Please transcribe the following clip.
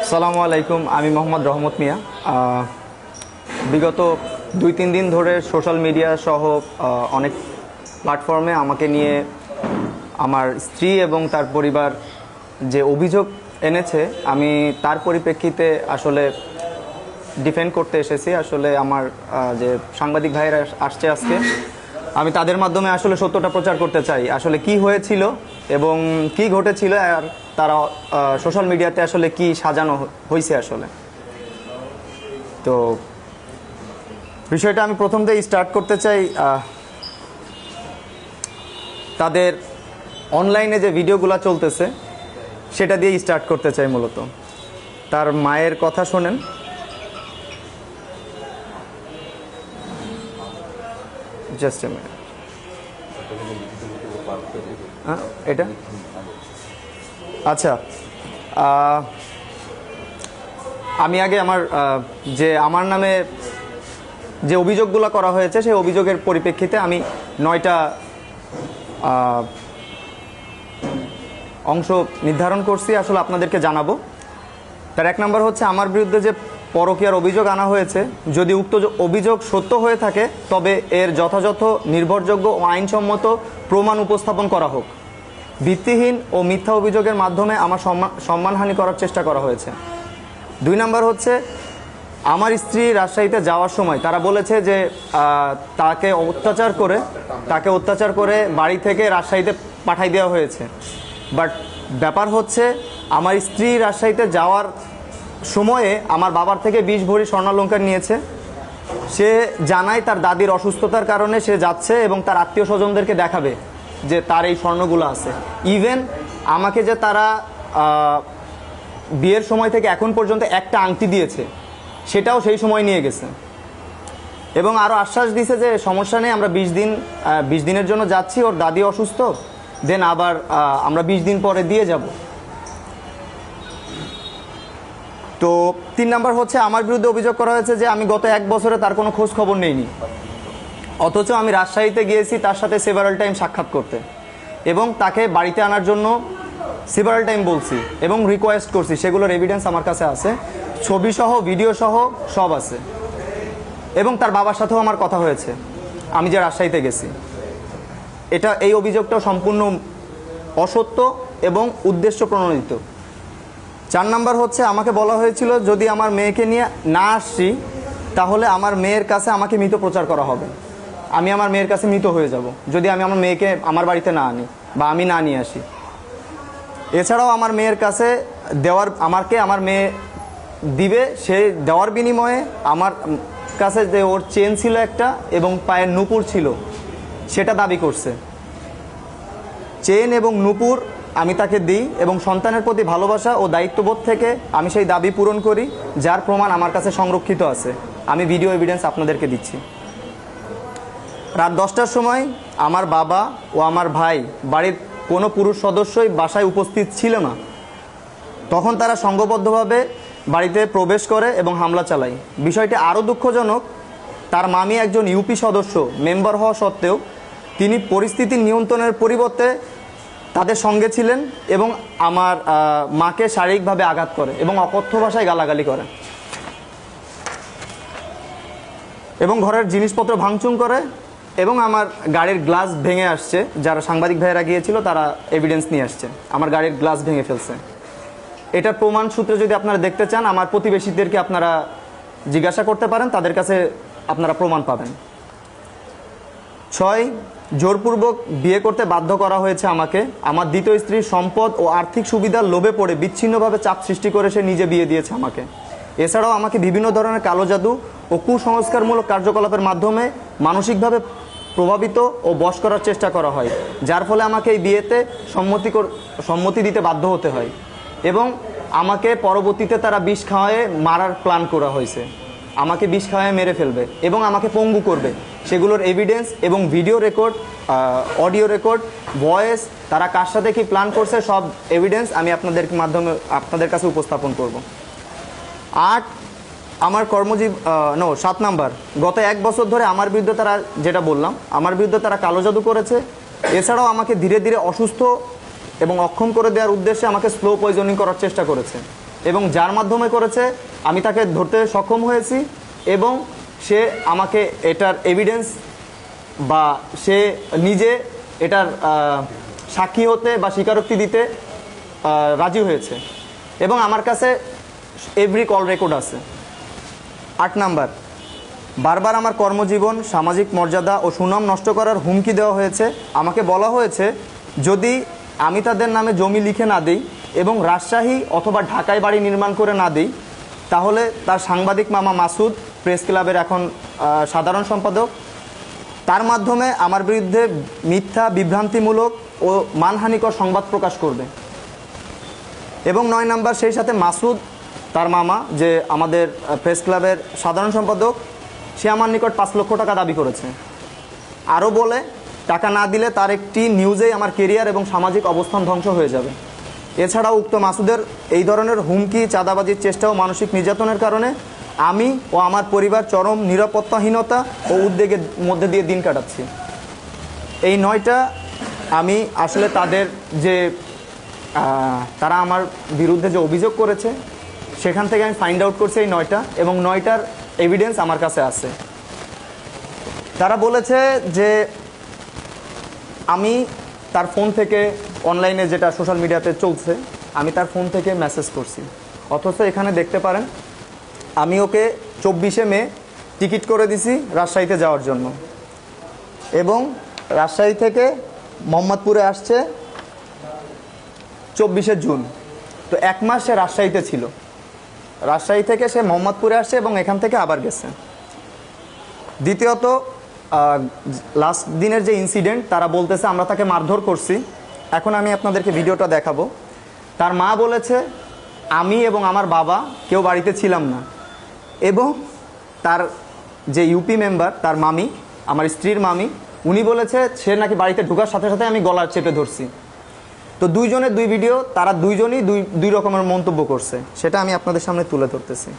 আসসালামু আলাইকুম, আমি মোহাম্মদ রহমত মিয়া। বিগত 2-3 দিন ধরে সোশ্যাল মিডিয়া সহ অনেক প্ল্যাটফর্মে আমাকে নিয়ে আমার স্ত্রী এবং তার পরিবার যে অভিযোগ এনেছে, আমি তার পরিপ্রেক্ষিতে আসলে ডিফেন্ড করতে এসেছি। আসলে আমার যে সাংবাদিক ভাইয়েরা আসছে আজকে, আমি তাদের মাধ্যমে আসলে সত্যটা প্রচার করতে চাই। আসলে কি হয়েছিল এবং কি ঘটেছিল, আর তারা সোশ্যাল মিডিয়াতে আসলে কি সাজানো হয়েছে আসলে। তো বিষয়টা আমি প্রথম থেকে স্টার্ট করতে চাই। তাদের অনলাইনে যে ভিডিওগুলো চলতেছে সেটা দিয়ে স্টার্ট করতে চাই। মূলত তার মায়ের কথা শোনেন। Just a minute. এটা আচ্ছা, আমি আগে আমার নামে যে অভিযোগগুলো করা হয়েছে সেই অভিযোগের পরিপ্রেক্ষিতে আমি 9টা অংশ নির্ধারণ করছি, আসলে আপনাদেরকে জানাবো। তার 1 নম্বর হচ্ছে, আমার বিরুদ্ধে যে পরকীয়ার অভিযোগ আনা হয়েছে, যদি উক্ত অভিযোগ সত্য হয়ে থাকে তবে এর যথাযথ, নির্ভরযোগ্য ও আইনসম্মত প্রমাণ উপস্থাপন করা হোক। ভিত্তিহীন ও মিথ্যা অভিযোগের মাধ্যমে আমার সম্মানহানি করার চেষ্টা করা হয়েছে। 2 নম্বর হচ্ছে, আমার স্ত্রী রাজশাহীতে যাওয়ার সময় তারা বলেছে যে তাকে অত্যাচার করে বাড়ি থেকে রাজশাহীতে পাঠাই দেওয়া হয়েছে। বাট ব্যাপার হচ্ছে, আমার স্ত্রী রাজশাহীতে যাওয়ার সময়ে আমার বাবার থেকে 20 ভরি স্বর্ণালংকার নিয়েছে। সে জানায় তার দাদির অসুস্থতার কারণে সে যাচ্ছে এবং তার আত্মীয় স্বজনদেরকে দেখাবে যে তার এই স্বর্ণগুলো আছে। ইভেন আমাকে যে তারা বিয়ের সময় থেকে এখন পর্যন্ত একটা আংটি দিয়েছে, সেটাও সেই সময় নিয়ে গেছে এবং আরও আশ্বাস দিয়েছে যে সমস্যা নেই, আমরা 20 দিনের জন্য যাচ্ছি, ওর দাদি অসুস্থ, দেন আবার আমরা 20 দিন পরে দিয়ে যাব। তো 3 নম্বর হচ্ছে, আমার বিরুদ্ধে অভিযোগ করা হয়েছে যে আমি গত 1 বছরে তার কোনো খোঁজ খবর নেইনি, অথচ আমি রাজশাহীতে গিয়েছি তার সাথে সেভারাল টাইম সাক্ষাৎ করতে এবং তাকে বাড়িতে আনার জন্য সেভারাল টাইম বলছি এবং রিকোয়েস্ট করছি। সেগুলোর এভিডেন্স আমার কাছে আছে, ছবি সহ, ভিডিও সহ সব আছে। এবং তার বাবার সাথেও আমার কথা হয়েছে আমি যে রাজশাহীতে গেছি। এই অভিযোগটা সম্পূর্ণ অসত্য এবং উদ্দেশ্য প্রণোদিত। 4 নম্বর হচ্ছে, আমাকে বলা হয়েছিল যদি আমার মেয়েকে নিয়ে না আসছি তাহলে আমার মেয়ের কাছে আমাকে মৃত প্রচার করা হবে। আমি আমার মেয়ের কাছে মৃত হয়ে যাব যদি আমি আমার মেয়েকে আমার বাড়িতে না আনি বা আমি না নিয়ে আসি। এছাড়াও আমার মেয়ের কাছে আমার মেয়ে দিবে, সে দেওয়ার বিনিময়ে আমার কাছে যে ওর চেন ছিল একটা এবং পায়ের নুপুর ছিল সেটা দাবি করছে। চেন এবং নুপুর আমি তাকে দিই এবং সন্তানের প্রতি ভালোবাসা ও দায়িত্ববোধ থেকে আমি সেই দাবি পূরণ করি, যার প্রমাণ আমার কাছে সংরক্ষিত আছে। আমি ভিডিও এভিডেন্স আপনাদেরকে দিচ্ছি। রাত 10টার সময় আমার বাবা ও আমার ভাই, বাড়ির কোনো পুরুষ সদস্যই বাসায় উপস্থিত ছিল না। তখন তারা সংঘবদ্ধভাবে বাড়িতে প্রবেশ করে এবং হামলা চালায়। বিষয়টি আরও দুঃখজনক, তার মামি একজন ইউপি সদস্য মেম্বার হওয়া সত্ত্বেও তিনি পরিস্থিতি নিয়ন্ত্রণের পরিবর্তে তাদের সঙ্গে ছিলেন এবং আমার মাকে শারীরিকভাবে আঘাত করে এবং অকথ্য ভাষায় গালাগালি করে এবং ঘরের জিনিসপত্র ভাঙচুর করে এবং আমার গাড়ির গ্লাস ভেঙে আসছে। যারা সাংবাদিক ভাইয়েরা গিয়েছিল তারা এভিডেন্স নিয়ে আসছে, আমার গাড়ির গ্লাস ভেঙে ফেলছে। এটার প্রমাণ সূত্রে যদি আপনারা দেখতে চান, আমার প্রতিবেশীদেরকে আপনারা জিজ্ঞাসা করতে পারেন, তাদের কাছে আপনারা প্রমাণ পাবেন। 6, জোরপূর্বক বিয়ে করতে বাধ্য করা হয়েছে আমাকে। আমার দ্বিতীয় স্ত্রীর সম্পদ ও আর্থিক সুবিধার লোভে পড়ে বিচ্ছিন্নভাবে চাপ সৃষ্টি করে সে নিজে বিয়ে দিয়েছে আমাকে। এছাড়াও আমাকে বিভিন্ন ধরনের কালো জাদু ও কুসংস্কারমূলক কার্যকলাপের মাধ্যমে মানসিকভাবে প্রভাবিত ও বশ করার চেষ্টা করা হয়, যার ফলে আমাকে এই বিয়েতে সম্মতি দিতে বাধ্য হতে হয় এবং আমাকে পরবর্তীতে তারা বিষ খাওয়ায় মারার প্ল্যান করা হয়েছে। আমাকে বিষ খাওয়ায় মেরে ফেলবে এবং আমাকে পঙ্গু করবে। সেগুলোর এভিডেন্স এবং video record, audio record, voice, তারা কার সাথে কি প্ল্যান করছে সব এভিডেন্স আমি আপনাদের কাছে উপস্থাপন করব। 8, আমার 7 নাম্বার, গত 1 বছর ধরে আমার বিরুদ্ধে তারা, যেটা বললাম, আমার বিরুদ্ধে তারা কালো জাদু করেছে। এছাড়াও আমাকে ধীরে ধীরে অসুস্থ এবং অক্ষম করে দেওয়ার উদ্দেশ্যে আমাকে স্লো পয়জনিং করার চেষ্টা করেছে এবং যার মাধ্যমে করেছে আমি তাকে ধরতে সক্ষম হয়েছি এবং সে আমাকে এটার এভিডেন্স বা সে নিজে এটার সাক্ষী হতে বা স্বীকারোক্তি দিতে রাজি হয়েছে এবং আমার কাছে এভরি কল রেকর্ড আছে। 8 নাম্বার, বারবার আমার কর্মজীবন, সামাজিক মর্যাদা ও সুনাম নষ্ট করার হুমকি দেওয়া হয়েছে। আমাকে বলা হয়েছে যদি আমি তাদের নামে জমি লিখে না দিই এবং রাজশাহী অথবা ঢাকায় বাড়ি নির্মাণ করে না দিই তাহলে তার সাংবাদিক মামা মাসুদ, প্রেস ক্লাবের এখন সাধারণ সম্পাদক, তার মাধ্যমে আমার বিরুদ্ধে মিথ্যা, বিভ্রান্তিমূলক ও মানহানিকর সংবাদ প্রকাশ করবে। এবং 9 নাম্বার, সেই সাথে মাসুদ তার মামা যে আমাদের প্রেস ক্লাবের সাধারণ সম্পাদক, সে আমার নিকট 5 লক্ষ টাকা দাবি করেছে। আরও বলে টাকা না দিলে তার একটি নিউজেই আমার কেরিয়ার এবং সামাজিক অবস্থান ধ্বংস হয়ে যাবে। এছাড়াও উক্ত মাসুদের এই ধরনের হুমকি, চাঁদাবাজির চেষ্টা ও মানসিক নির্যাতনের কারণে আমি ও আমার পরিবার চরম নিরাপত্তাহীনতা ও উদ্বেগের মধ্যে দিয়ে দিন কাটাচ্ছি। এই 9টা আমি আসলে তাদের যে তারা আমার বিরুদ্ধে যে অভিযোগ করেছে সেখান থেকে আমি ফাইন্ড আউট করছি এই 9টা, এবং 9টার এভিডেন্স আমার কাছে আছে। তারা বলেছে যে আমি তার ফোন থেকে, অনলাইনে যেটা সোশ্যাল মিডিয়াতে চলছে, আমি তার ফোন থেকে মেসেজ করছি। অথচ এখানে দেখতে পারেন আমি ওকে 24শে মে টিকিট করে দিছি রাজশাহীতে যাওয়ার জন্য, এবং রাজশাহী থেকে মোহাম্মদপুরে আসছে 24শে জুন। তো 1 মাস সে রাজশাহীতে ছিল। রাজশাহী থেকে সে মোহাম্মদপুরে আসছে এবং এখান থেকে আবার গেছে। দ্বিতীয়ত, লাস্ট দিনের যে ইনসিডেন্ট, তারা বলতেছে আমরা তাকে মারধর করছি। এখন আমি আপনাদেরকে ভিডিওটা দেখাবো। তার মা বলেছে আমি এবং আমার বাবা কেউ বাড়িতে ছিলাম না, এবং তার যে ইউপি মেম্বার, তার মামি, আমার স্ত্রীর মামি, উনি বলেছে সে নাকি বাড়িতে ঢোকার সাথে সাথে আমি গলা চেপে ধরছি। তো দুইজনের দুই ভিডিও, তারা দুইজনই দুই রকমের মন্তব্য করছে, সেটা আমি আপনাদের সামনে তুলে ধরতেছি।